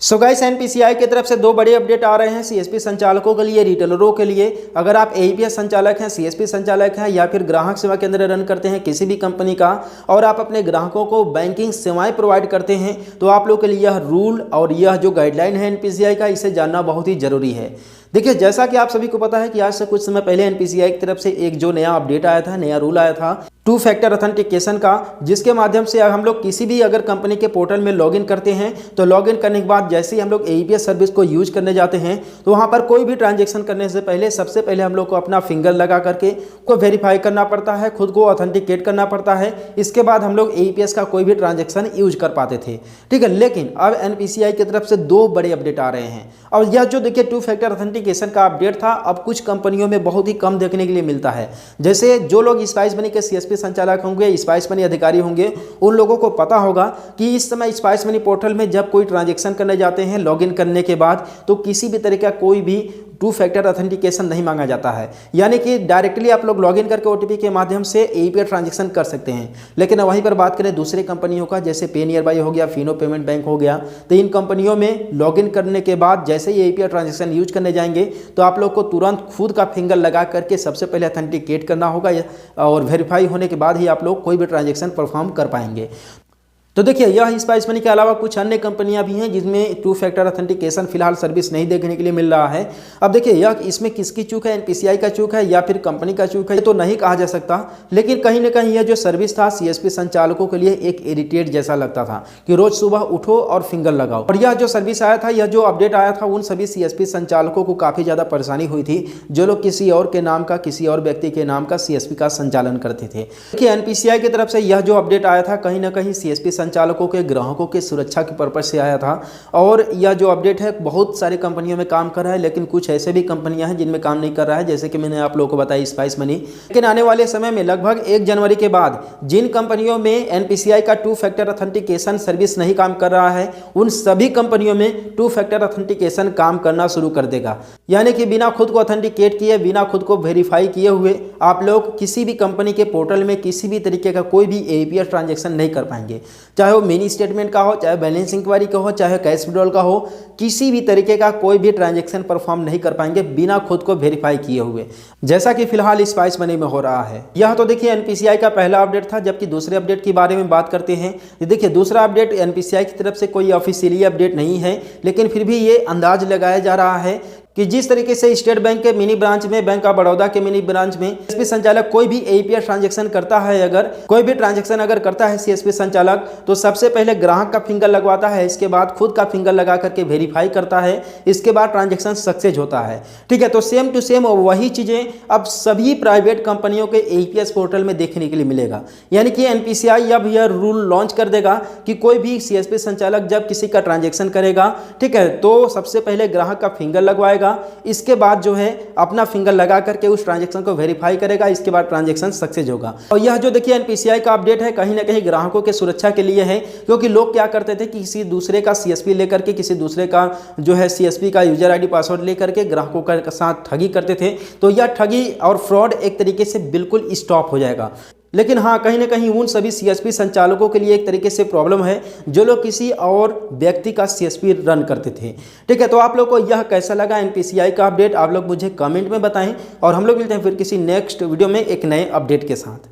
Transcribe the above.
So guys, NPCI की तरफ से दो बड़े अपडेट आ रहे हैं सीएसपी संचालकों के लिए, रिटेलरों के लिए। अगर आप एईपीएस संचालक हैं, सीएसपी संचालक हैं या फिर ग्राहक सेवा केंद्र रन करते हैं किसी भी कंपनी का और आप अपने ग्राहकों को बैंकिंग सेवाएं प्रोवाइड करते हैं, तो आप लोग के लिए यह रूल और यह जो गाइडलाइन है एनपीसीआई का, इसे जानना बहुत ही जरूरी है। देखिए, जैसा कि आप सभी को पता है कि आज से कुछ समय पहले एनपीसीआई की तरफ से एक जो नया अपडेट आया था, नया रूल आया था टू फैक्टर ऑथेंटिकेशन का, जिसके माध्यम से हम लोग किसी भी अगर कंपनी के पोर्टल में लॉगिन करते हैं तो लॉगिन करने के बाद जैसे ही हम लोग एईपीएस सर्विस को यूज करने जाते हैं तो वहां पर कोई भी ट्रांजैक्शन करने से पहले सबसे पहले हम लोग को अपना फिंगर लगा करके को वेरीफाई करना पड़ता है, खुद को ऑथेंटिकेट करना पड़ता है। इसके बाद हम लोग एईपीएस का कोई भी ट्रांजैक्शन यूज कर पाते थे, ठीक है। लेकिन अब एनपीसीआई की तरफ से दो बड़े अपडेट आ रहे हैं और यह जो देखिए टू फैक्टर ऑथेंटिकेशन का अपडेट था, अब कुछ कंपनियों में बहुत ही कम देखने के लिए मिलता है। जैसे जो लोग स्पाइस मनी के सीएसपी संचालक होंगे, स्पाइस मनी अधिकारी होंगे, उन लोगों को पता होगा कि इस समय स्पाइस मनी पोर्टल में जब कोई ट्रांजैक्शन करने जाते हैं लॉगिन करने के बाद, तो किसी भी तरह का कोई भी टू फैक्टर ऑथेंटिकेशन नहीं मांगा जाता है। यानी कि डायरेक्टली आप लोग लॉगिन करके ओटीपी के माध्यम से एईपीएस ट्रांजैक्शन कर सकते हैं। लेकिन वहीं पर बात करें दूसरी कंपनियों का, जैसे पे नियर बाई हो गया, फिनो पेमेंट बैंक हो गया, तो इन कंपनियों में लॉगिन करने के बाद जैसे ही एईपीएस ट्रांजैक्शन यूज करने जाएंगे तो आप लोग को तुरंत खुद का फिंगर लगा करके सबसे पहले ऑथेंटिकेट करना होगा और वेरीफाई होने के बाद ही आप लोग कोई भी ट्रांजैक्शन परफॉर्म कर पाएंगे। तो देखिए, यह स्पाइस मनी के अलावा कुछ अन्य कंपनियां भी हैं जिसमें टू फैक्टर ऑथेंटिकेशन फिलहाल सर्विस नहीं देखने के लिए मिल रहा है। अब देखिए, यह इसमें किसकी चूक है, एनपीसीआई का चूक है या फिर कंपनी का चूक है, ये तो नहीं कहा जा सकता। लेकिन कहीं ना कहीं यह जो सर्विस था सीएसपी संचालकों के लिए एक इरिटेट जैसा लगता था कि रोज सुबह उठो और फिंगर लगाओ। और यह जो सर्विस आया था, यह जो अपडेट आया था, उन सभी सीएसपी संचालकों को काफी ज्यादा परेशानी हुई थी जो लोग किसी और के नाम का, किसी और व्यक्ति के नाम का सीएसपी का संचालन करते थे। देखिए, एनपीसीआई की तरफ से यह जो अपडेट आया था कहीं ना कहीं सीएसपी संचालकों के, ग्राहकों के सुरक्षा के पर्पज से आया था। और यह जो अपडेट है बहुत सारी कंपनियों में काम कर रहा है, लेकिन कुछ ऐसे भी कंपनियां हैं जिनमें काम नहीं कर रहा है, जैसे कि मैंने आप लोगों को बताया स्पाइस मनी। लेकिन आने वाले समय में लगभग 1 जनवरी के बाद जिन कंपनियों में एनपीसीआई का टू फैक्टर ऑथेंटिकेशन सर्विस नहीं काम कर रहा है, उन सभी कंपनियों में टू फैक्टर ऑथेंटिकेशन काम करना शुरू कर देगा। यानी कि बिना खुद को ऑथेंटिकेट किए, बिना खुद को वेरीफाई किए हुए आप लोग किसी भी कंपनी के पोर्टल में किसी भी तरीके का कोई भी एईपीएस ट्रांजैक्शन नहीं कर पाएंगे, चाहे वो मिनी स्टेटमेंट का हो, चाहे बैलेंस इंक्वायरी का हो, चाहे कैश विड्रॉल का हो, किसी भी तरीके का कोई भी ट्रांजैक्शन परफॉर्म नहीं कर पाएंगे बिना खुद को वेरीफाई किए हुए, जैसा कि फिलहाल स्पाइस मनी में हो रहा है। यह तो देखिए एनपीसीआई का पहला अपडेट था। जबकि दूसरे अपडेट के बारे में बात करते हैं, देखिए दूसरा अपडेट एनपीसीआई की तरफ से कोई ऑफिशियली अपडेट नहीं है, लेकिन फिर भी ये अंदाज लगाया जा रहा है कि जिस तरीके से स्टेट बैंक के मिनी ब्रांच में, बैंक ऑफ बड़ौदा के मिनी ब्रांच में सीएसपी संचालक कोई भी एईपीएस ट्रांजैक्शन करता है, अगर कोई भी ट्रांजैक्शन अगर करता है सीएसपी संचालक, तो सबसे पहले ग्राहक का फिंगर लगवाता है, इसके बाद खुद का फिंगर लगा करके वेरीफाई करता है, इसके बाद ट्रांजैक्शन सक्सेस होता है, ठीक है। तो सेम टू सेम वही चीजें अब सभी प्राइवेट कंपनियों के एईपीएस पोर्टल में देखने के लिए मिलेगा। यानी कि एनपीसीआई अब यह रूल लॉन्च कर देगा कि कोई भी सीएसपी संचालक जब किसी का ट्रांजैक्शन करेगा, ठीक है, तो सबसे पहले ग्राहक का फिंगर लगवाएगा, इसके बाद जो है अपना फिंगर लगा करके उस ट्रांजैक्शन को वेरीफाई करेगा, इसके बाद ट्रांजैक्शन सक्सेस होगा। और यह जो देखिए एनपीसीआई का अपडेट है कहीं ना कहीं ग्राहकों के सुरक्षा के लिए है, क्योंकि लोग क्या करते थे कि किसी दूसरे का सीएसपी लेकर के, किसी दूसरे का जो है सीएसपी का यूजर आईडी पासवर्ड लेकर के ग्राहकों के साथ ठगी करते थे। तो यह ठगी और फ्रॉड एक तरीके से बिल्कुल स्टॉप हो जाएगा। लेकिन हाँ, कहीं ना कहीं उन सभी सीएसपी संचालकों के लिए एक तरीके से प्रॉब्लम है जो लोग किसी और व्यक्ति का सीएसपी रन करते थे, ठीक है। तो आप लोग को यह कैसा लगा एनपीसीआई का अपडेट, आप लोग मुझे कमेंट में बताएं और हम लोग मिलते हैं फिर किसी नेक्स्ट वीडियो में एक नए अपडेट के साथ।